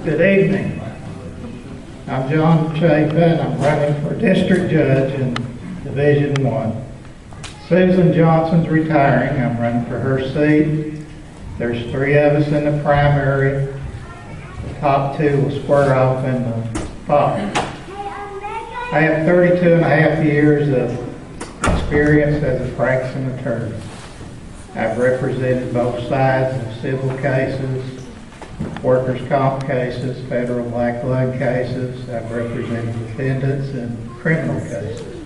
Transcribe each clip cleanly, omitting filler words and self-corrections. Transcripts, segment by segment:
Good evening. I'm John Chapin. I'm running for District Judge in Division 1. Susan Johnson's retiring. I'm running for her seat. There's 3 of us in the primary. The top 2 will square off in the fall. I have 32 and a half years of experience as a practicing attorney. I've represented both sides of civil cases, workers' comp cases, federal black lung cases. I've represented defendants in criminal cases.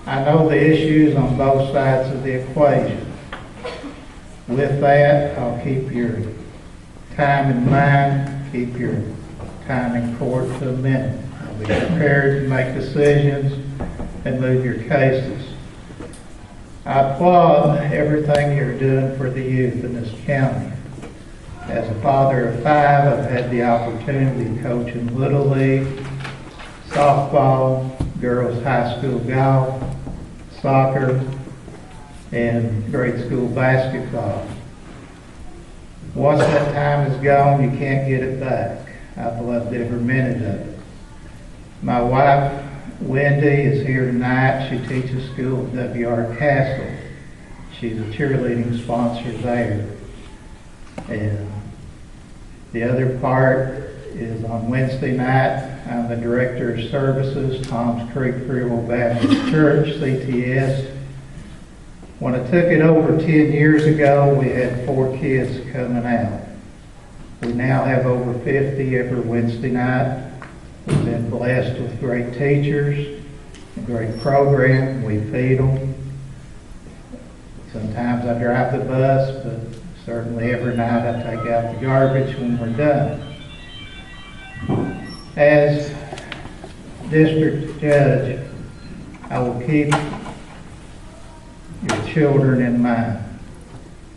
I know the issues on both sides of the equation. With that, I'll keep your time in mind, keep your time in court to a minute. I'll be prepared to make decisions and move your cases. I applaud everything you're doing for the youth in this county. As a father of 5, I've had the opportunity to coach in Little League, softball, girls high school golf, soccer, and grade school basketball. Once that time is gone, you can't get it back. I've loved every minute of it. My wife, Wendy, is here tonight. She teaches school at W.R. Castle. She's a cheerleading sponsor there. And the other part is on Wednesday night. I'm the Director of Services, Toms Creek Free Will Baptist Church, CTS. When I took it over 10 years ago, we had 4 kids coming out. We now have over 50 every Wednesday night. We've been blessed with great teachers, a great program. We feed them. Sometimes I drive the bus, but certainly every night I take out the garbage when we're done. As District Judge, I will keep your children in mind.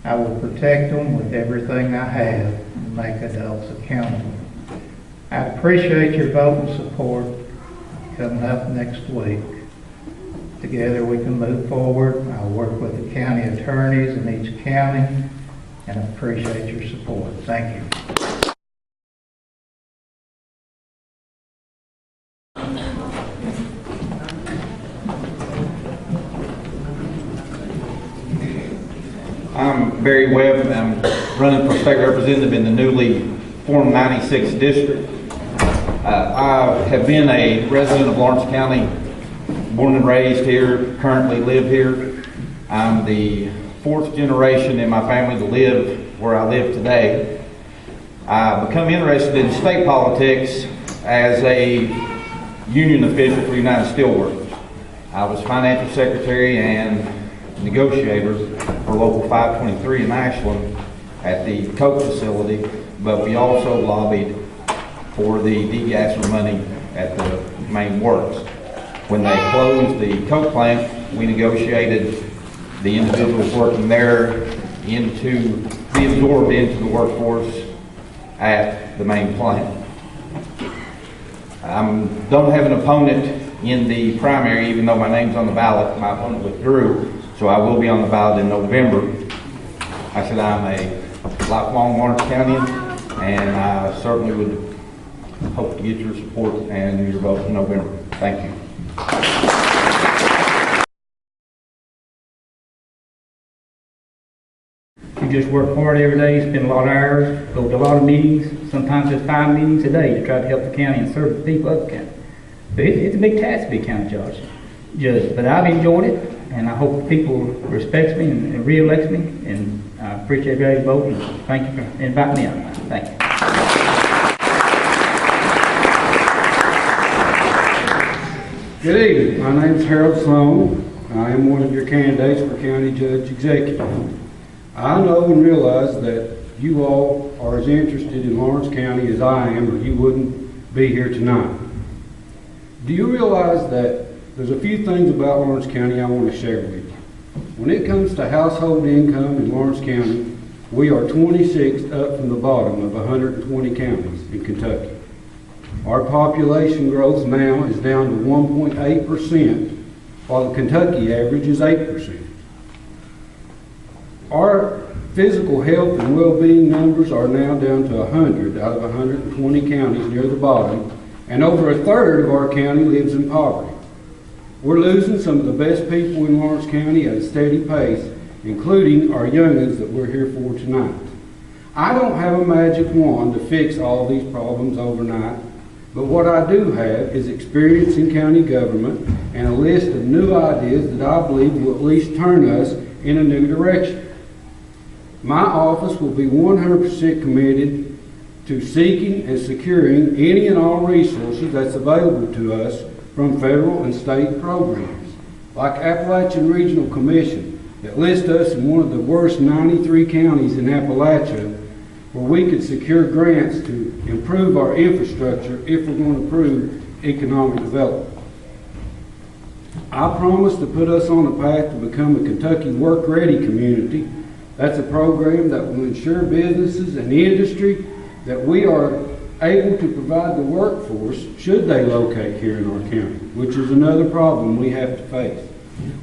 I will protect them with everything I have and make adults accountable. I appreciate your vote and support coming up next week. Together we can move forward. I'll work with the county attorneys in each county, and I appreciate your support. Thank you. I'm Barry Webb. I'm running for state representative in the newly formed 96th district. I have been a resident of Lawrence County, born and raised here, currently live here. I'm the 4th generation in my family to live where I live today. I become interested in state politics as a union official for United Steelworkers. I was financial secretary and negotiator for Local 523 in Ashland at the Coke facility, but we also lobbied for the degasser money at the main works. When they closed the Coke plant, we negotiated the individuals working there to be absorbed into the workforce at the main plant. I don't have an opponent in the primary, even though my name's on the ballot. My opponent withdrew, so I will be on the ballot in November. I said I'm a lifelong Lawrence Countian, and I certainly would hope to get your support and your vote in November. Thank you. You just work hard every day, spend a lot of hours, go to a lot of meetings. Sometimes there's 5 meetings a day to try to help the county and serve the people of the county. But it's a big task to be a county judge. But I've enjoyed it, and I hope people respect me and re-elect me, and I appreciate everybody's vote, and thank you for inviting me out. Thank you. Good evening. My name is Harold Sloan. I am one of your candidates for County Judge Executive. I know and realize that you all are as interested in Lawrence County as I am, or you wouldn't be here tonight. Do you realize that there's a few things about Lawrence County I want to share with you? When it comes to household income in Lawrence County, we are 26th up from the bottom of 120 counties in Kentucky. Our population growth now is down to 1.8%, while the Kentucky average is 8%. Our physical health and well-being numbers are now down to 100 out of 120 counties near the bottom, and over a third of our county lives in poverty. We're losing some of the best people in Lawrence County at a steady pace, including our youngins that we're here for tonight. I don't have a magic wand to fix all these problems overnight, but what I do have is experience in county government and a list of new ideas that I believe will at least turn us in a new direction. My office will be 100% committed to seeking and securing any and all resources that's available to us from federal and state programs, like Appalachian Regional Commission that lists us in one of the worst 93 counties in Appalachia, where we could secure grants to improve our infrastructure if we're going to improve economic development. I promise to put us on a path to become a Kentucky Work Ready community. That's a program that will ensure businesses and industry that we are able to provide the workforce should they locate here in our county, which is another problem we have to face.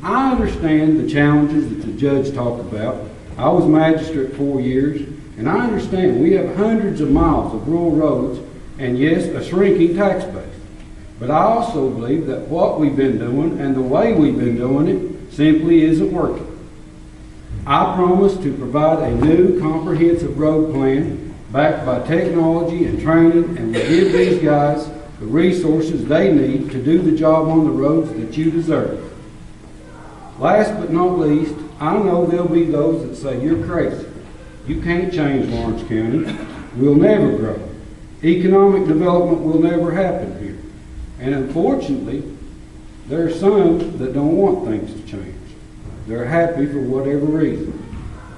I understand the challenges that the judge talked about. I was magistrate 4 years, and I understand we have hundreds of miles of rural roads and, yes, a shrinking tax base. But I also believe that what we've been doing and the way we've been doing it simply isn't working. I promise to provide a new comprehensive road plan backed by technology and training, and will give these guys the resources they need to do the job on the roads that you deserve. Last but not least, I know there'll be those that say you're crazy. You can't change Lawrence County. We'll never grow. Economic development will never happen here. And unfortunately, there are some that don't want things to change. They're happy for whatever reason.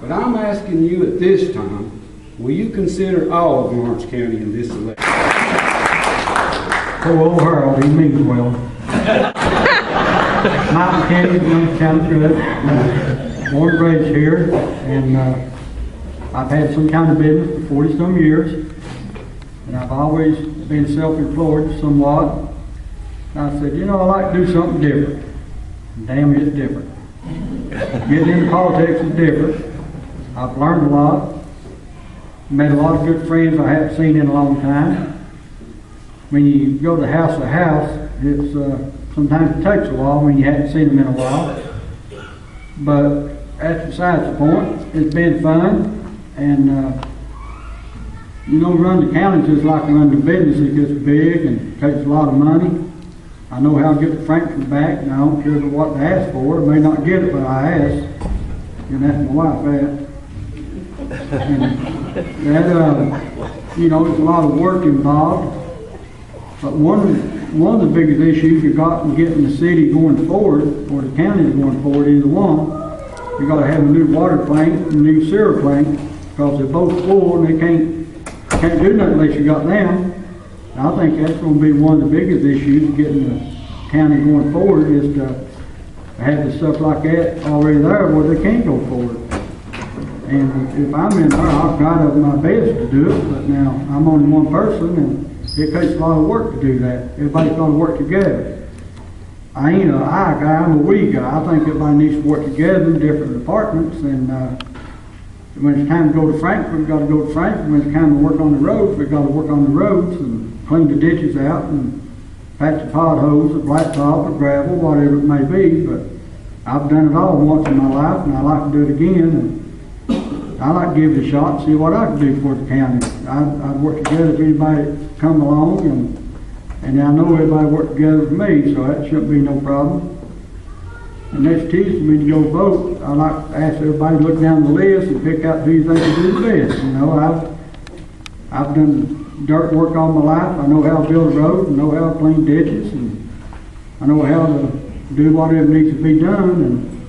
But I'm asking you at this time, will you consider all of Lawrence County in this election? Poor old Harold, he means well. Mountain County, Lawrence County Judge, born and raised here, and I've had some kind of business for 40-some years, and I've always been self-employed somewhat. And I said, you know, I like to do something different. And damn, it's different. Getting into politics is different. I've learned a lot. Met a lot of good friends I haven't seen in a long time. When you go to house to house, it's sometimes it takes a while when you haven't seen them in a while. But that's besides the point. It's been fun, and you know, run the county just like running the business. It gets big and takes a lot of money. I know how to get the Frankfurt back, and I don't care what they ask for. I may not get it, but I ask. And that's my wife that. And that, you know, there's a lot of work involved. But one of the biggest issues you got in getting the city going forward, or the county going forward, either one, you got to have a new water plant and a new sewer plant, because they're both full and they can't do nothing unless you got them. And I think that's going to be one of the biggest issues getting the county going forward, is to have the stuff like that already there where they can go forward. And if I'm in there, I'll try to my best to do it, but now I'm only one person, and it takes a lot of work to do that. Everybody's got to work together. I ain't an I guy, I'm a we guy. I think everybody needs to work together in different departments, and when it's time to go to Frankfurt, we've got to go to Frankfurt. When it's time to work on the roads, we've got to work on the roads and clean the ditches out and patch the potholes, the blacktop, or gravel, whatever it may be. But I've done it all once in my life, and I like to do it again. And I like to give it a shot and see what I can do for the county. I'd work together with anybody that come along, and I know everybody work together with me, so that shouldn't be no problem. And next Tuesday, when you go vote, I like to ask everybody to look down the list and pick out who you think will do the best. You know, I've done dirt work all my life. I know how to build a road, I know how to clean ditches, and I know how to do whatever needs to be done. And